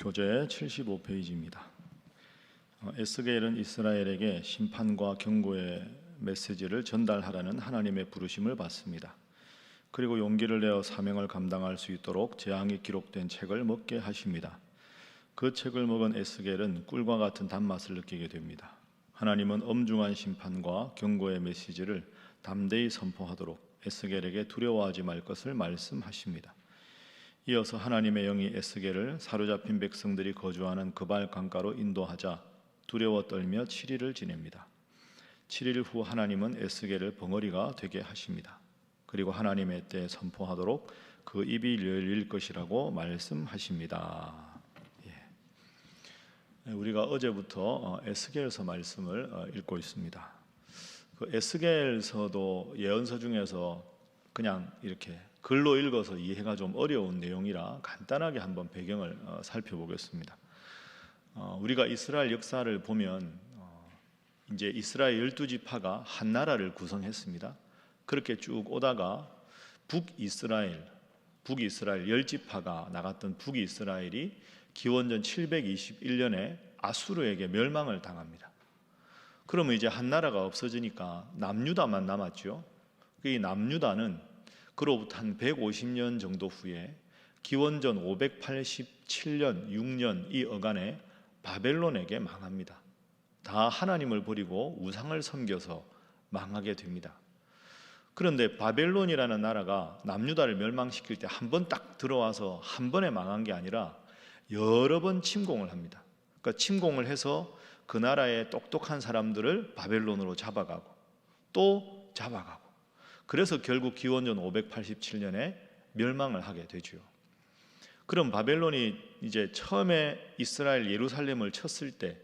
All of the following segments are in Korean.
교재 75페이지입니다. 에스겔은 이스라엘에게 심판과 경고의 메시지를 전달하라는 하나님의 부르심을 받습니다. 그리고 용기를 내어 사명을 감당할 수 있도록 재앙이 기록된 책을 먹게 하십니다. 그 책을 먹은 에스겔은 꿀과 같은 단맛을 느끼게 됩니다. 하나님은 엄중한 심판과 경고의 메시지를 담대히 선포하도록 에스겔에게 두려워하지 말 것을 말씀하십니다. 이어서 하나님의 영이 에스겔을 사로잡힌 백성들이 거주하는 그발 강가로 인도하자 두려워 떨며 7일을 지냅니다. 7일 후 하나님은 에스겔을 벙어리가 되게 하십니다. 그리고 하나님의 때에 선포하도록 그 입이 열릴 것이라고 말씀하십니다. 우리가 어제부터 에스겔서 말씀을 읽고 있습니다. 그 에스겔서도 예언서 중에서 그냥 이렇게 글로 읽어서 이해가 좀 어려운 내용이라 간단하게 한번 배경을 살펴보겠습니다. 우리가 이스라엘 역사를 보면 이제 이스라엘 12지파가 한 나라를 구성했습니다. 그렇게 쭉 오다가 북이스라엘 10지파가 나갔던 북이스라엘이 기원전 721년에 아수르에게 멸망을 당합니다. 그러면 이제 한 나라가 없어지니까 남유다만 남았죠. 이 남유다는 그로부터 한 150년 정도 후에 기원전 587년, 6년 이 어간에 바벨론에게 망합니다. 다 하나님을 버리고 우상을 섬겨서 망하게 됩니다. 그런데 바벨론이라는 나라가 남유다를 멸망시킬 때 한 번 딱 들어와서 한 번에 망한 게 아니라 여러 번 침공을 합니다. 그러니까 침공을 해서 그 나라의 똑똑한 사람들을 바벨론으로 잡아가고 또 잡아가고, 그래서 결국 기원전 587년에 멸망을 하게 되죠. 그럼 바벨론이 이제 처음에 이스라엘 예루살렘을 쳤을 때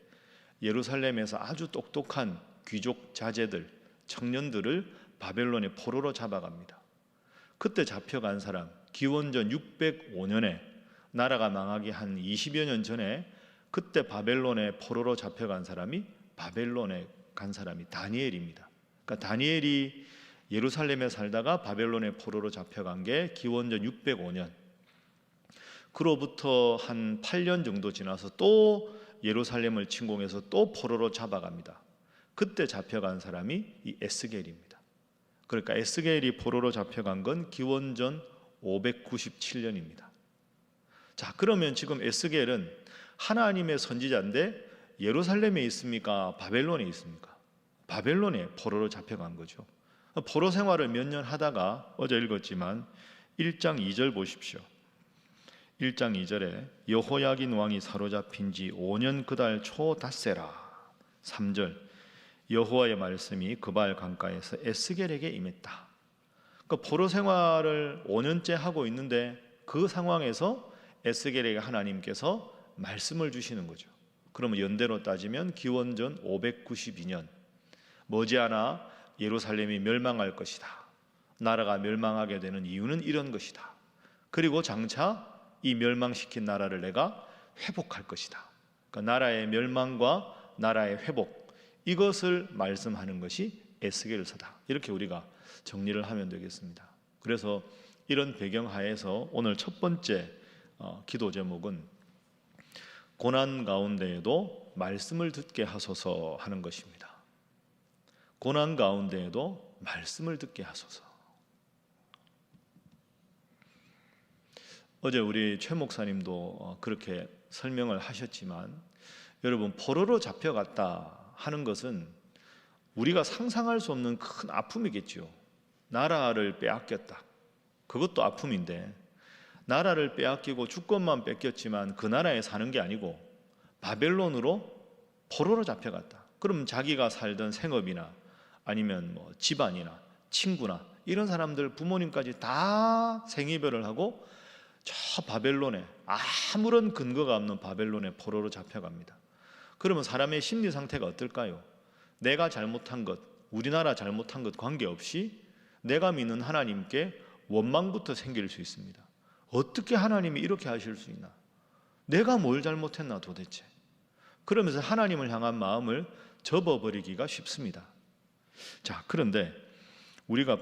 예루살렘에서 아주 똑똑한 귀족 자제들, 청년들을 바벨론의 포로로 잡아갑니다. 그때 잡혀간 사람, 기원전 605년에 나라가 망하기 한 20여 년 전에 그때 바벨론의 포로로 잡혀간 사람이 바벨론에 간 사람이 다니엘입니다. 그러니까 다니엘이 예루살렘에 살다가 바벨론의 포로로 잡혀간 게 기원전 605년. 그로부터 한 8년 정도 지나서 또 예루살렘을 침공해서 또 포로로 잡아갑니다. 그때 잡혀간 사람이 이 에스겔입니다. 그러니까 에스겔이 포로로 잡혀간 건 기원전 597년입니다. 자, 그러면 지금 에스겔은 하나님의 선지자인데 예루살렘에 있습니까? 바벨론에 있습니까? 바벨론에 포로로 잡혀간 거죠. 포로 생활을 몇 년 하다가 어제 읽었지만 1장 2절 보십시오. 1장 2절에 여호야긴 왕이 사로잡힌 지 5년 그달 초 닷새라. 3절 여호와의 말씀이 그발 강가에서 에스겔에게 임했다. 그러니까 포로 생활을 5년째 하고 있는데 그 상황에서 에스겔에게 하나님께서 말씀을 주시는 거죠. 그러면 연대로 따지면 기원전 592년, 머지않아 예루살렘이 멸망할 것이다. 나라가 멸망하게 되는 이유는 이런 것이다. 그리고 장차 이 멸망시킨 나라를 내가 회복할 것이다. 그러니까 나라의 멸망과 나라의 회복, 이것을 말씀하는 것이 에스겔서다. 이렇게 우리가 정리를 하면 되겠습니다. 그래서 이런 배경하에서 오늘 첫 번째 기도 제목은 고난 가운데에도 말씀을 듣게 하소서 하는 것입니다. 고난 가운데에도 말씀을 듣게 하소서. 어제 우리 최 목사님도 그렇게 설명을 하셨지만, 여러분, 포로로 잡혀갔다 하는 것은 우리가 상상할 수 없는 큰 아픔이겠죠. 나라를 빼앗겼다. 그것도 아픔인데, 나라를 빼앗기고 주권만 뺏겼지만 그 나라에 사는 게 아니고 바벨론으로 포로로 잡혀갔다. 그럼 자기가 살던 생업이나 아니면 뭐 집안이나 친구나 이런 사람들, 부모님까지 다 생이별을 하고 저 바벨론에, 아무런 근거가 없는 바벨론에 포로로 잡혀갑니다. 그러면 사람의 심리 상태가 어떨까요? 내가 잘못한 것, 우리나라 잘못한 것 관계없이 내가 믿는 하나님께 원망부터 생길 수 있습니다. 어떻게 하나님이 이렇게 하실 수 있나? 내가 뭘 잘못했나 도대체? 그러면서 하나님을 향한 마음을 접어버리기가 쉽습니다. 자, 그런데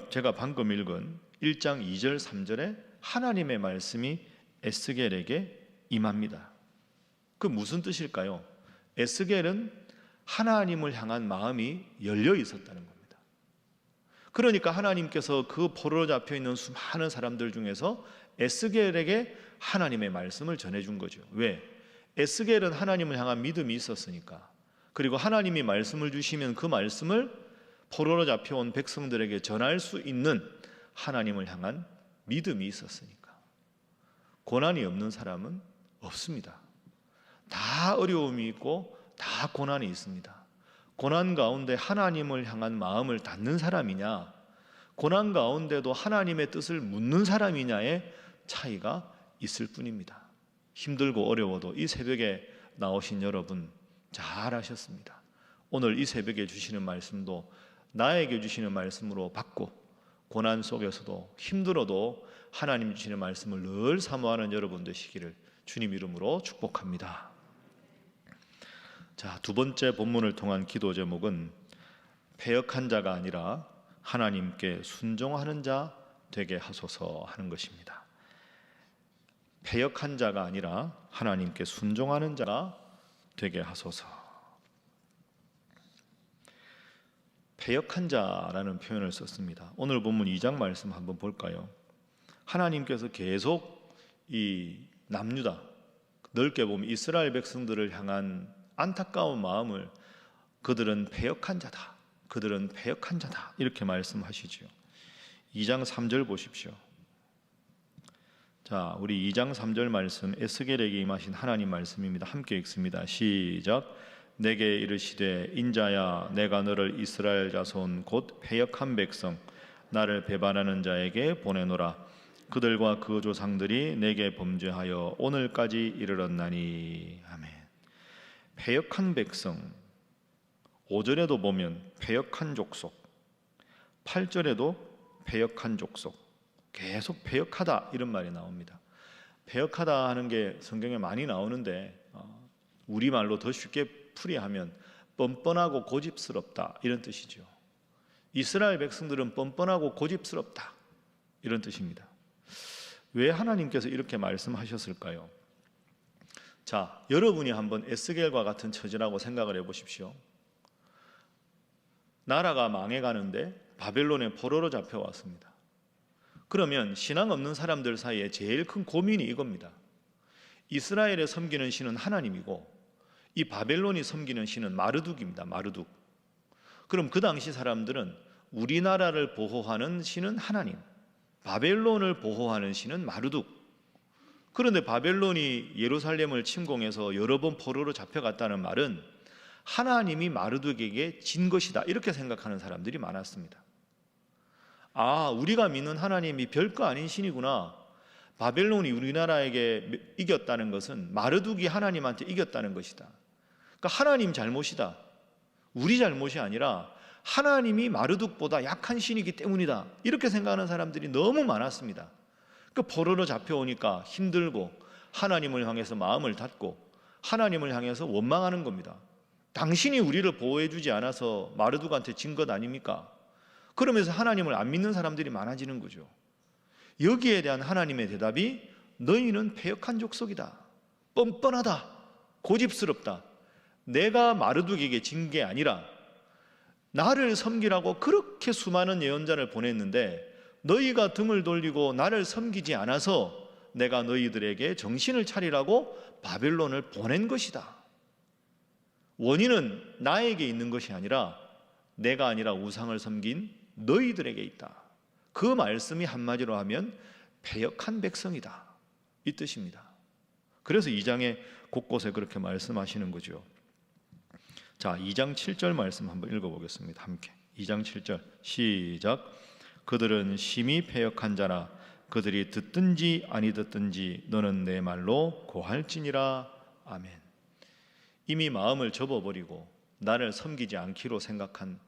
제가 방금 읽은 1장 2절 3절에 하나님의 말씀이 에스겔에게 임합니다. 그 무슨 뜻일까요? 에스겔은 하나님을 향한 마음이 열려 있었다는 겁니다. 그러니까 하나님께서 그 포로로 잡혀 있는 수많은 사람들 중에서 에스겔에게 하나님의 말씀을 전해준 거죠. 왜? 에스겔은 하나님을 향한 믿음이 있었으니까. 그리고 하나님이 말씀을 주시면 그 말씀을 포로로 잡혀온 백성들에게 전할 수 있는 하나님을 향한 믿음이 있었으니까. 고난이 없는 사람은 없습니다. 다 어려움이 있고 다 고난이 있습니다. 고난 가운데 하나님을 향한 마음을 닫는 사람이냐, 고난 가운데도 하나님의 뜻을 묻는 사람이냐의 차이가 있을 뿐입니다. 힘들고 어려워도 이 새벽에 나오신 여러분 잘 하셨습니다. 오늘 이 새벽에 주시는 말씀도 나에게 주시는 말씀으로 받고, 고난 속에서도 힘들어도 하나님 주시는 말씀을 늘 사모하는 여러분 되시기를 주님 이름으로 축복합니다. 자, 두 번째 본문을 통한 기도 제목은 패역한 자가 아니라 하나님께 순종하는 자 되게 하소서 하는 것입니다. 패역한 자가 아니라 하나님께 순종하는 자가 되게 하소서. 패역한 자라는 표현을 썼습니다. 오늘 본문 2장 말씀 한번 볼까요? 하나님께서 계속 이 남유다, 넓게 보면 이스라엘 백성들을 향한 안타까운 마음을 그들은 패역한 자다, 그들은 패역한 자다 이렇게 말씀하시죠. 2장 3절 보십시오. 자, 우리 2장 3절 말씀 에스겔에게 임하신 하나님 말씀입니다. 함께 읽습니다. 시작. 내게 이르시되 인자야 내가 너를 이스라엘 자손 곧 패역한 백성 나를 배반하는 자에게 보내노라. 그들과 그 조상들이 내게 범죄하여 오늘까지 이르렀나니. 아멘. 패역한 백성, 5절에도 보면 패역한 족속, 8절에도 패역한 족속, 계속 패역하다 이런 말이 나옵니다. 패역하다 하는 게 성경에 많이 나오는데 우리말로 더 쉽게 풀이하면 뻔뻔하고 고집스럽다 이런 뜻이죠. 이스라엘 백성들은 뻔뻔하고 고집스럽다 이런 뜻입니다. 왜 하나님께서 이렇게 말씀하셨을까요? 자, 여러분이 한번 에스겔과 같은 처지라고 생각을 해보십시오. 나라가 망해가는데 바벨론의 포로로 잡혀왔습니다. 그러면 신앙 없는 사람들 사이에 제일 큰 고민이 이겁니다. 이스라엘에 섬기는 신은 하나님이고 이 바벨론이 섬기는 신은 마르둑입니다. 마르둑. 그럼 그 당시 사람들은 우리나라를 보호하는 신은 하나님, 바벨론을 보호하는 신은 마르둑. 그런데 바벨론이 예루살렘을 침공해서 여러 번 포로로 잡혀갔다는 말은 하나님이 마르둑에게 진 것이다 이렇게 생각하는 사람들이 많았습니다. 아, 우리가 믿는 하나님이 별거 아닌 신이구나. 바벨론이 우리나라에게 이겼다는 것은 마르둑이 하나님한테 이겼다는 것이다. 그러니까 하나님 잘못이다. 우리 잘못이 아니라 하나님이 마르둑보다 약한 신이기 때문이다. 이렇게 생각하는 사람들이 너무 많았습니다. 그 포로로 잡혀오니까 힘들고 하나님을 향해서 마음을 닫고 하나님을 향해서 원망하는 겁니다. 당신이 우리를 보호해주지 않아서 마르둑한테 진 것 아닙니까? 그러면서 하나님을 안 믿는 사람들이 많아지는 거죠. 여기에 대한 하나님의 대답이 너희는 패역한 족속이다, 뻔뻔하다, 고집스럽다. 내가 마르둑에게 진 게 아니라 나를 섬기라고 그렇게 수많은 예언자를 보냈는데 너희가 등을 돌리고 나를 섬기지 않아서 내가 너희들에게 정신을 차리라고 바벨론을 보낸 것이다. 원인은 나에게 있는 것이 아니라 내가 아니라 우상을 섬긴 너희들에게 있다. 그 말씀이 한마디로 하면 패역한 백성이다 이 뜻입니다. 그래서 2장에 곳곳에 그렇게 말씀하시는 거죠. 자, 2장 7절 말씀 한번 읽어보겠습니다. 함께 2장 7절 시작. 그들은 심히 패역한 자라. 그들이 듣든지 아니 듣든지 너는 내 말로 고할지니라. 아멘. 이미 마음을 접어버리고 나를 섬기지 않기로 생각한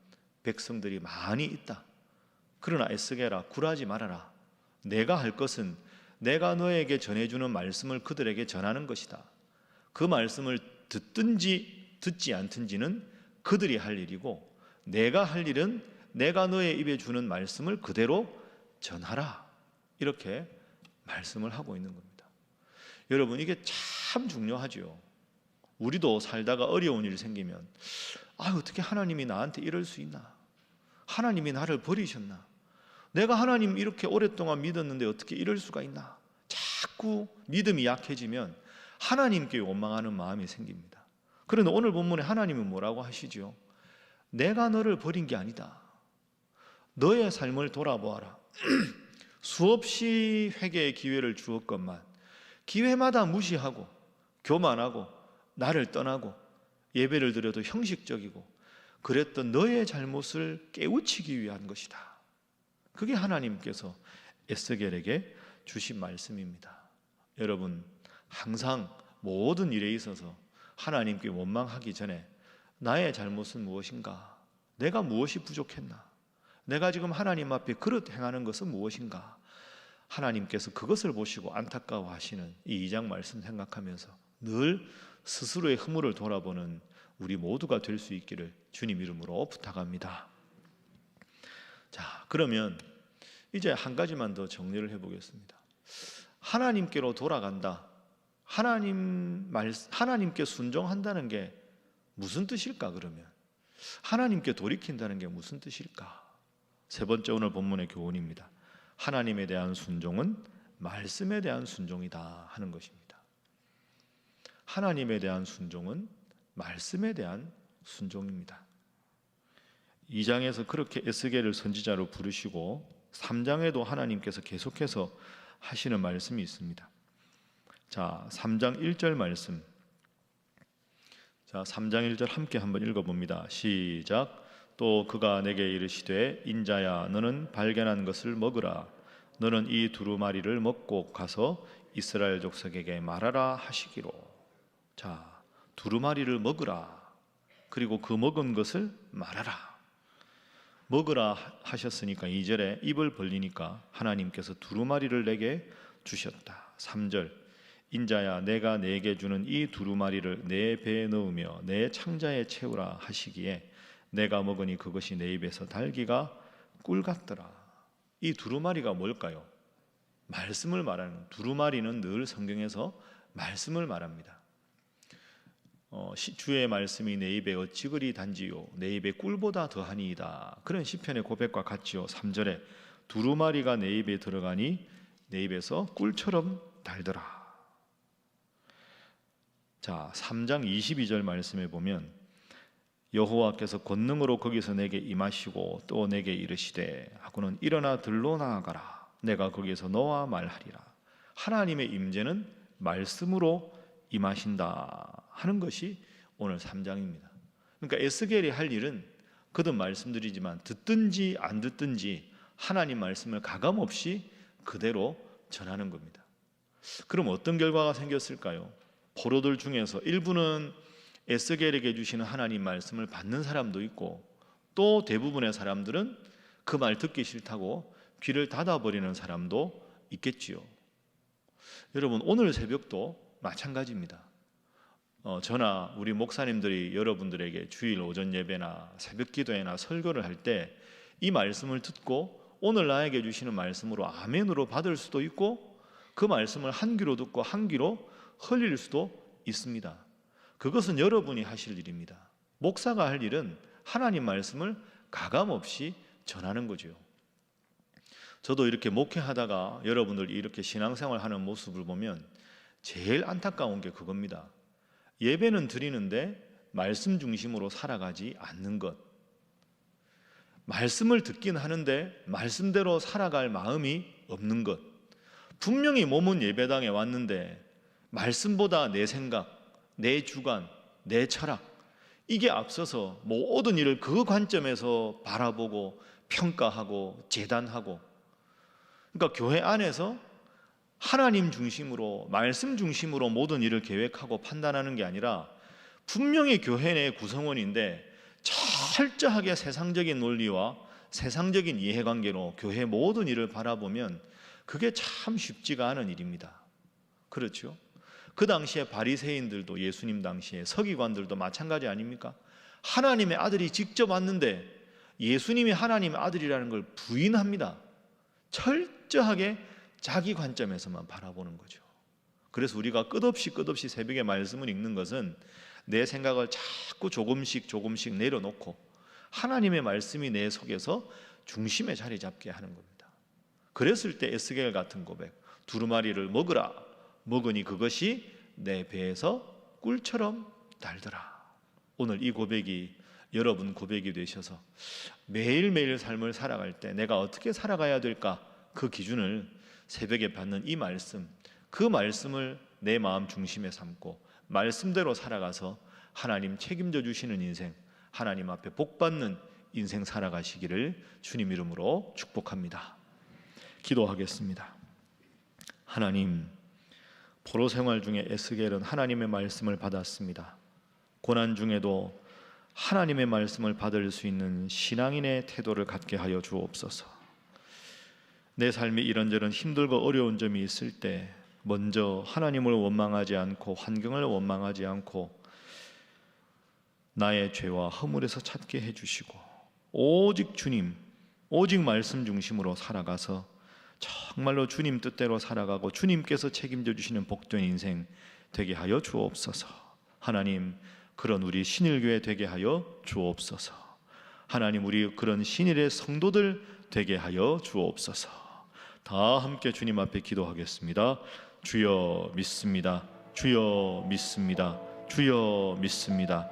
백성들이 많이 있다. 그러나 에스겔아, 굴하지 말아라. 내가 할 것은 내가 너에게 전해주는 말씀을 그들에게 전하는 것이다. 그 말씀을 듣든지 듣지 않든지는 그들이 할 일이고 내가 할 일은 내가 너의 입에 주는 말씀을 그대로 전하라. 이렇게 말씀을 하고 있는 겁니다. 여러분, 이게 참 중요하죠. 우리도 살다가 어려운 일이 생기면 어떻게 하나님이 나한테 이럴 수 있나? 하나님이 나를 버리셨나? 내가 하나님 이렇게 오랫동안 믿었는데 어떻게 이럴 수가 있나? 자꾸 믿음이 약해지면 하나님께 원망하는 마음이 생깁니다. 그런데 오늘 본문에 하나님은 뭐라고 하시죠? 내가 너를 버린 게 아니다. 너의 삶을 돌아보아라. 수없이 회개의 기회를 주었건만 기회마다 무시하고 교만하고 나를 떠나고 예배를 드려도 형식적이고 그랬던 너의 잘못을 깨우치기 위한 것이다. 그게 하나님께서 에스겔에게 주신 말씀입니다. 여러분, 항상 모든 일에 있어서 하나님께 원망하기 전에 나의 잘못은 무엇인가? 내가 무엇이 부족했나? 내가 지금 하나님 앞에 그릇 행하는 것은 무엇인가? 하나님께서 그것을 보시고 안타까워하시는 이 2장 말씀 생각하면서 늘 스스로의 허물을 돌아보는 우리 모두가 될 수 있기를 주님 이름으로 부탁합니다. 자, 그러면 이제 한 가지만 더 정리를 해보겠습니다. 하나님께로 돌아간다. 하나님께 순종한다는 게 무슨 뜻일까? 그러면 하나님께 돌이킨다는 게 무슨 뜻일까? 세 번째 오늘 본문의 교훈입니다. 하나님에 대한 순종은 말씀에 대한 순종이다 하는 것입니다. 하나님에 대한 순종은 말씀에 대한 순종입니다. 2장에서 그렇게 에스겔을 선지자로 부르시고 3장에도 하나님께서 계속해서 하시는 말씀이 있습니다. 자, 3장 1절 말씀. 자, 3장 1절 함께 한번 읽어봅니다. 시작. 또 그가 내게 이르시되 인자야 너는 발견한 것을 먹으라. 너는 이 두루마리를 먹고 가서 이스라엘 족속에게 말하라 하시기로. 자, 두루마리를 먹으라. 그리고 그 먹은 것을 말하라. 먹으라 하셨으니까 2절에 입을 벌리니까 하나님께서 두루마리를 내게 주셨다. 3절. 인자야 내가 내게 주는 이 두루마리를 내 배에 넣으며 내 창자에 채우라 하시기에 내가 먹으니 그것이 내 입에서 달기가 꿀 같더라. 이 두루마리가 뭘까요? 말씀을 말하는, 두루마리는 늘 성경에서 말씀을 말합니다. 주의 말씀이 내 입에 어찌 그리 단지요 내 입에 꿀보다 더하니이다. 그런 시편의 고백과 같지요. 3절에 두루마리가 내 입에 들어가니 내 입에서 꿀처럼 달더라. 자, 3장 22절 말씀에 보면 여호와께서 권능으로 거기서 내게 임하시고 또 내게 이르시되 하고는 일어나 들로 나아가라. 내가 거기서 너와 말하리라. 하나님의 임재는 말씀으로 임하신다 하는 것이 오늘 3장입니다. 그러니까 에스겔이 할 일은 거듭 말씀드리지만 듣든지 안 듣든지 하나님 말씀을 가감없이 그대로 전하는 겁니다. 그럼 어떤 결과가 생겼을까요? 포로들 중에서 일부는 에스겔에게 주시는 하나님 말씀을 받는 사람도 있고 또 대부분의 사람들은 그 말 듣기 싫다고 귀를 닫아버리는 사람도 있겠지요. 여러분, 오늘 새벽도 마찬가지입니다. 저나 우리 목사님들이 여러분들에게 주일 오전 예배나 새벽 기도회나 설교를 할 때 이 말씀을 듣고 오늘 나에게 주시는 말씀으로 아멘으로 받을 수도 있고 그 말씀을 한 귀로 듣고 한 귀로 흘릴 수도 있습니다. 그것은 여러분이 하실 일입니다. 목사가 할 일은 하나님 말씀을 가감없이 전하는 거죠. 저도 이렇게 목회하다가 여러분들 이렇게 신앙생활하는 모습을 보면 제일 안타까운 게 그겁니다. 예배는 드리는데 말씀 중심으로 살아가지 않는 것. 말씀을 듣긴 하는데 말씀대로 살아갈 마음이 없는 것. 분명히 몸은 예배당에 왔는데 말씀보다 내 생각, 내 주관, 내 철학 이게 앞서서 모든 일을 그 관점에서 바라보고 평가하고 재단하고, 그러니까 교회 안에서 하나님 중심으로 말씀 중심으로 모든 일을 계획하고 판단하는 게 아니라 분명히 교회 내 구성원인데 철저하게 세상적인 논리와 세상적인 이해관계로 교회 모든 일을 바라보면 그게 참 쉽지가 않은 일입니다. 그렇죠? 그 당시에 바리새인들도 예수님 당시에 서기관들도 마찬가지 아닙니까? 하나님의 아들이 직접 왔는데 예수님이 하나님의 아들이라는 걸 부인합니다. 철저하게 자기 관점에서만 바라보는 거죠. 그래서 우리가 끝없이 새벽에 말씀을 읽는 것은 내 생각을 자꾸 조금씩 내려놓고 하나님의 말씀이 내 속에서 중심에 자리 잡게 하는 겁니다. 그랬을 때 에스겔 같은 고백, 두루마리를 먹으라, 먹으니 그것이 내 배에서 꿀처럼 달더라. 오늘 이 고백이 여러분 고백이 되셔서 매일매일 삶을 살아갈 때 내가 어떻게 살아가야 될까, 그 기준을 새벽에 받는 이 말씀, 그 말씀을 내 마음 중심에 삼고 말씀대로 살아가서 하나님 책임져 주시는 인생, 하나님 앞에 복 받는 인생 살아가시기를 주님 이름으로 축복합니다. 기도하겠습니다. 하나님, 포로 생활 중에 에스겔은 하나님의 말씀을 받았습니다. 고난 중에도 하나님의 말씀을 받을 수 있는 신앙인의 태도를 갖게 하여 주옵소서. 내 삶이 이런저런 힘들고 어려운 점이 있을 때 먼저 하나님을 원망하지 않고 환경을 원망하지 않고 나의 죄와 허물에서 찾게 해주시고 오직 주님, 오직 말씀 중심으로 살아가서 정말로 주님 뜻대로 살아가고 주님께서 책임져 주시는 복된 인생 되게 하여 주옵소서. 하나님, 그런 우리 신일교회 되게 하여 주옵소서. 하나님, 우리 그런 신일의 성도들 되게 하여 주옵소서. 다 함께 주님 앞에 기도하겠습니다. 주여 믿습니다. 주여 믿습니다. 주여 믿습니다.